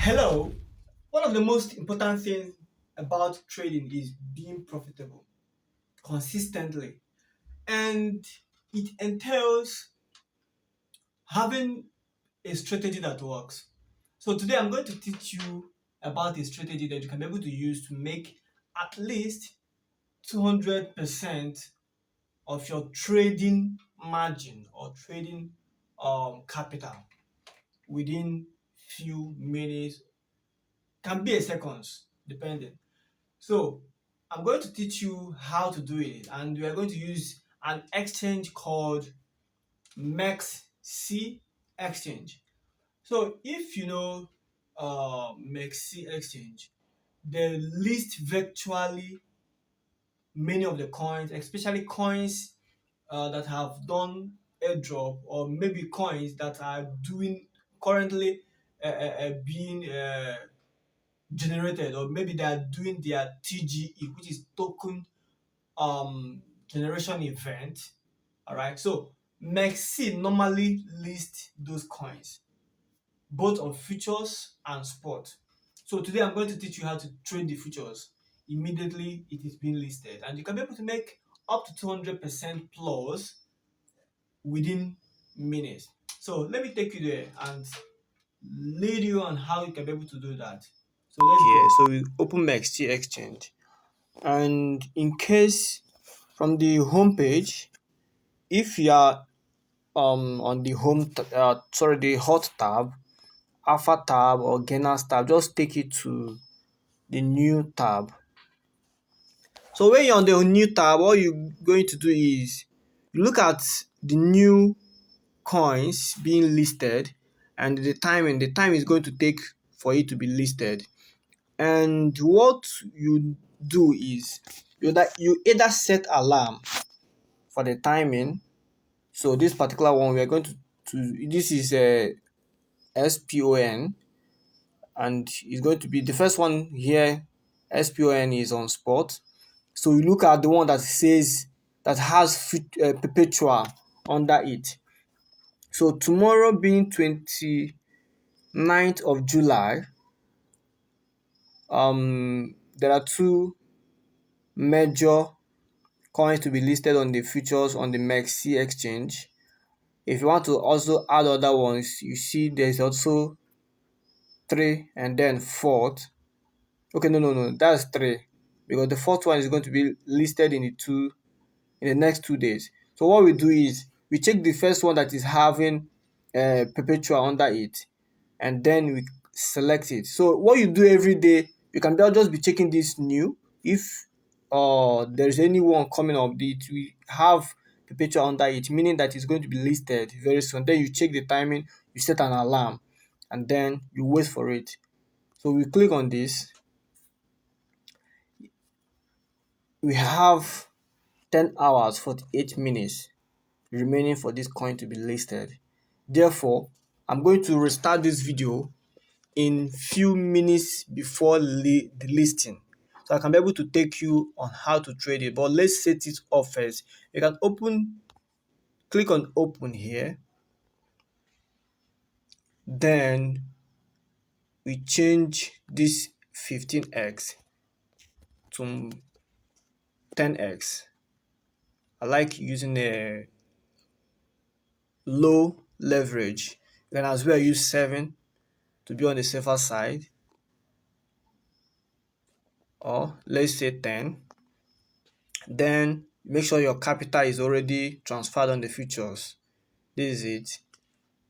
Hello. One of the most important things about trading is being profitable consistently, and it entails having a strategy that works. So today I'm going to teach you about a strategy that you can be able to use to make at least 200% of your trading margin or trading capital within few minutes, can be a seconds depending. So I'm going to teach you how to do it, and we are going to use an exchange called MEXC exchange. So if you know MEXC exchange, they list virtually many of the coins, especially coins that have done airdrop, or maybe coins that are doing currently being generated, or maybe they are doing their TGE, which is token generation event. All right, so MEXC normally list those coins both on futures and spot. So today I'm going to teach you how to trade the futures immediately it is being listed, and you can be able to make up to 200% plus within minutes. So let me take you there and lead you on how you can be able to do that. So let's Here, go. so we open MEXC exchange, and in case from the home page, if you are on the the hot tab, alpha tab, or gainers tab, just take it to the new tab. So when you're on the new tab, all you're going to do is you look at the new coins being listed and the timing. The time is going to take for it to be listed. And what you do is you either set alarm for the timing. So this particular one we are going to this is a SPON, and it's going to be the first one here. SPON is on spot. So you look at the one that says that has perpetual under it. So tomorrow being 29th of July, there are two major coins to be listed on the futures on the MEXC exchange. If you want to also add other ones, you see there's also three and then fourth. Okay, no, that's three, because the fourth one is going to be listed in the next 2 days. So what we do is we check the first one that is having perpetual under it, and then we select it. So what you do every day, you can just be checking this new. If there's anyone coming up, we have perpetual under it, meaning that it's going to be listed very soon. Then you check the timing, you set an alarm, and then you wait for it. So we click on this. We have 10 hours 48 minutes remaining for this coin to be listed. Therefore, I'm going to restart this video in few minutes before the listing, so I can be able to take you on how to trade it. But let's set it up first. You can click on open here, then we change this 15x to 10x. I like using a low leverage. You can as well use 7 to be on the safer side, or let's say 10. Then make sure your capital is already transferred on the futures. This is it.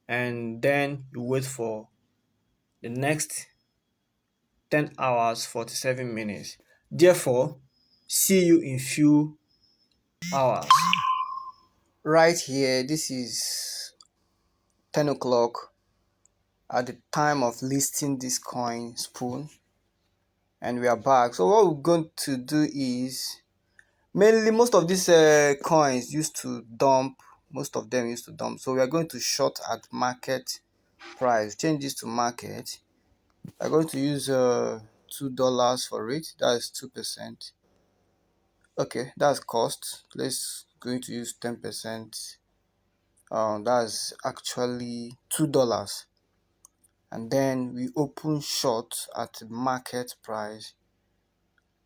And then you wait for the next 10 hours 47 minutes. Therefore, see you in few hours. Right here, this is 10 o'clock at the time of listing this coin SPON, and we are back. So what we're going to do is, mainly most of these coins used to dump, most of them used to dump. So we are going to short at market price. Change this to market. We're going to use $2 for it. That is 2%. Okay, that's cost. Let's going to use 10%. That's actually $2. and then we open short at market price.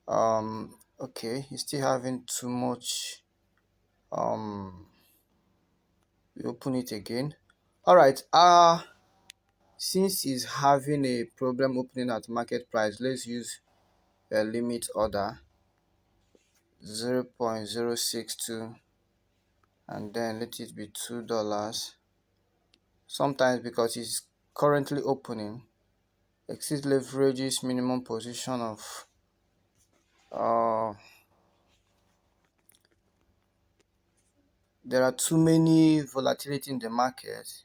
Okay, he's still having too much. We open it again. All right, since he's having a problem opening at market price, let's use a limit order 0.062, and then let it be $2. Sometimes because it's currently opening, exit leverages minimum position of there are too many volatility in the market,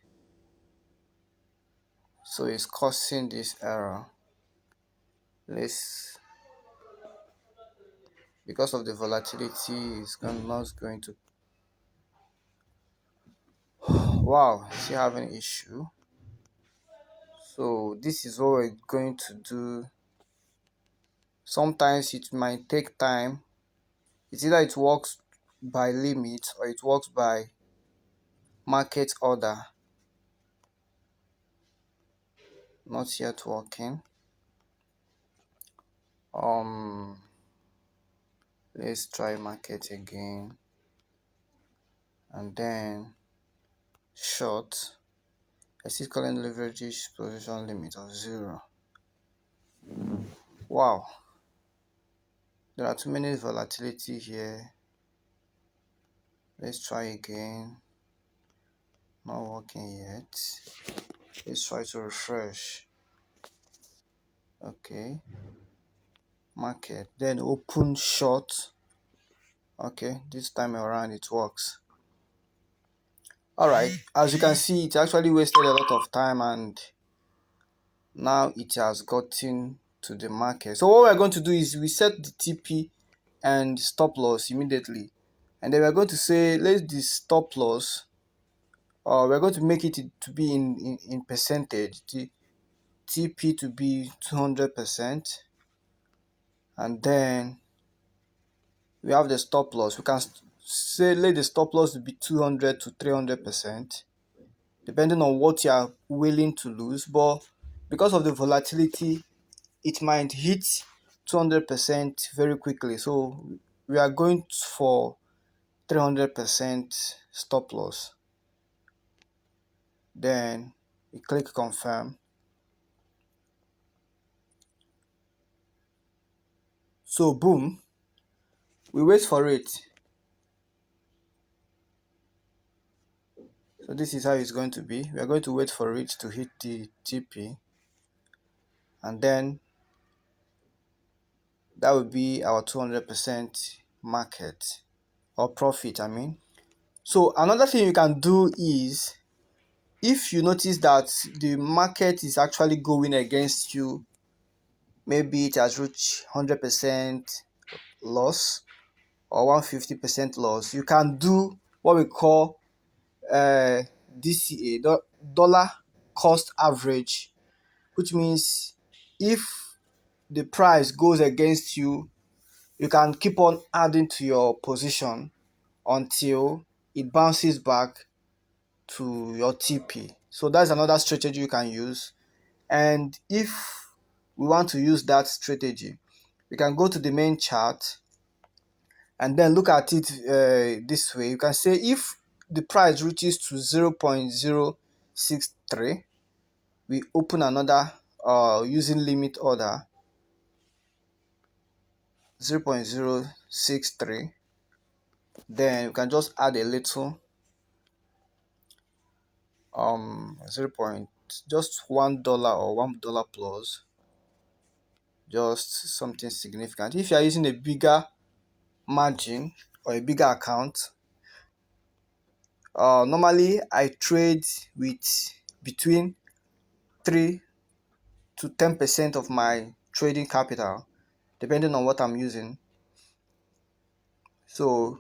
so it's causing this error. Let's, because of the volatility, it's not going to, wow, is he having issue? So this is what we're going to do. Sometimes it might take time. It's either it works by limit or it works by market order. Not yet working. Let's try market again, and then short. I see current leverage position limit of 0. Wow, there are too many volatility here. Let's try again. Not working yet. Let's try to refresh. Okay, market, then open short. Okay, this time around it works. All right, as you can see, it actually wasted a lot of time, and now it has gotten to the market. So what we're going to do is we set the TP and stop loss immediately, and then we're going to say let the stop loss, we're going to make it to be in percentage, the TP to be 200%, and then we have the stop loss. We can say let the stop loss to be 200 to 300%, depending on what you are willing to lose. But because of the volatility, it might hit 200% very quickly. So we are going for 300% stop loss. Then we click confirm. So boom, we wait for it. So this is how it's going to be. We are going to wait for it to hit the TP, and then that will be our 200% market or profit, I mean. So another thing you can do is, if you notice that the market is actually going against you, maybe it has reached 100% loss or 150% loss, you can do what we call DCA, dollar cost average, which means if the price goes against you, you can keep on adding to your position until it bounces back to your TP. So that's another strategy you can use. And if we want to use that strategy, we can go to the main chart and then look at it this way. You can say if the price reaches to 0.063, we open another using limit order 0.063, then you can just add a little 0. Just $1 or $1 plus, just something significant. If you are using a bigger margin or a bigger account, normally I trade with between 3 to 10% of my trading capital, depending on what I'm using. So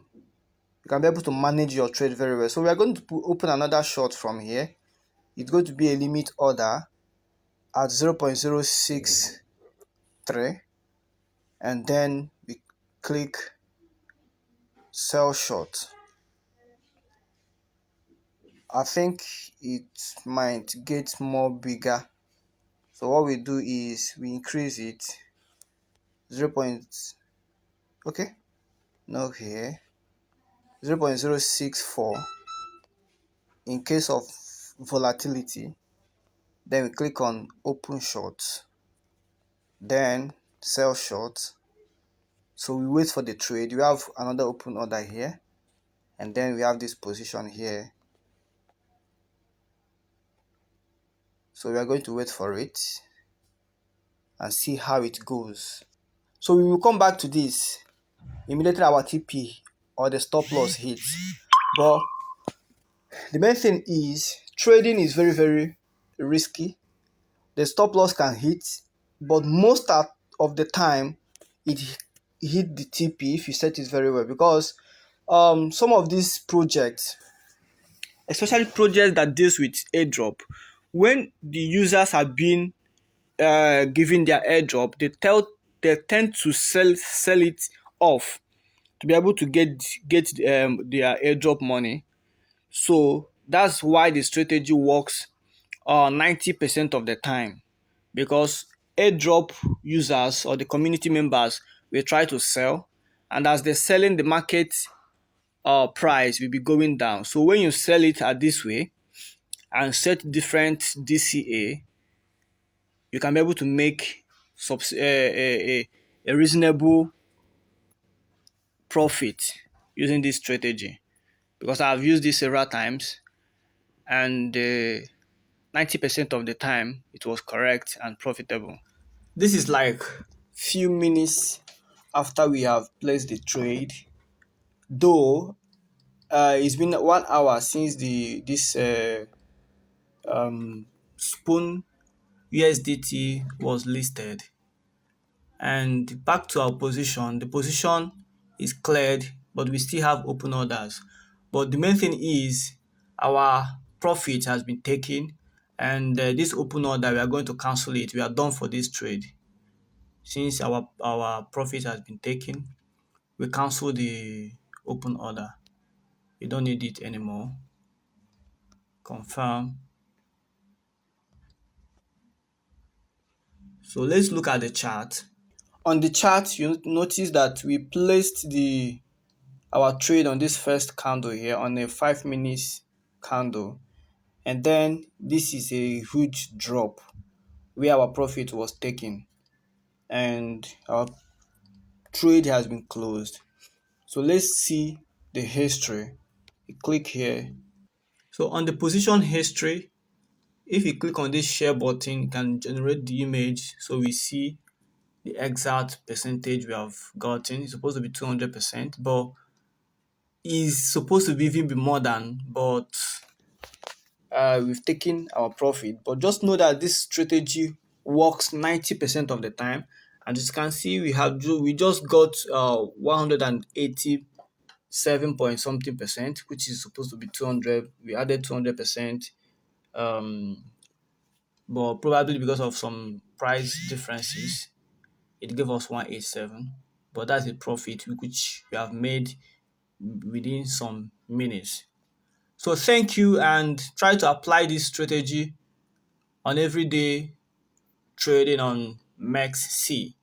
you can be able to manage your trade very well. So we are going to open another short from here. It's going to be a limit order at 0.063, and then we click sell short. I think it might get more bigger So what we do is we increase it 0. Okay, no here 0.064 in case of volatility. Then we click on open short, then sell short. So we wait for the trade. We have another open order here, and then we have this position here. So we are going to wait for it and see how it goes. So we will come back to this immediately our TP or the stop loss hits. But the main thing is trading is very risky. The stop loss can hit, but most of the time it hit the TP if you set it very well, because some of these projects, especially projects that deals with airdrop, when the users are being given their airdrop, they tend to sell it off to be able to get their airdrop money. So that's why the strategy works 90% of the time, because airdrop users or the community members will try to sell, and as they're selling, the market price will be going down. So when you sell it at this way and set different DCA, you can be able to make a reasonable profit using this strategy, because I've used this several times, and 90% of the time it was correct and profitable. This is like few minutes after we have placed the trade, though it's been 1 hour since this SPON USDT was listed. And back to our position, the position is cleared, but we still have open orders. But the main thing is our profit has been taken, and this open order, we are going to cancel it. We are done for this trade. Since our profit has been taken, we cancel the open order. We don't need it anymore. Confirm. So let's look at the chart. On the chart, you notice that we placed our trade on this first candle here on a 5 minutes candle, and then this is a huge drop where our profit was taken and our trade has been closed. So let's see the history. You click here. So on the position history, if you click on this share button, you can generate the image, so we see the exact percentage we have gotten. It's supposed to be 200%, but is supposed to be even be more than, but we've taken our profit. But just know that this strategy works 90% of the time, and as you can see, we just got 187 point something percent, which is supposed to be 200. We added 200%, but probably because of some price differences, it gave us 187. But that's a profit which we have made within some minutes. So thank you, and try to apply this strategy on everyday trading on MEXC.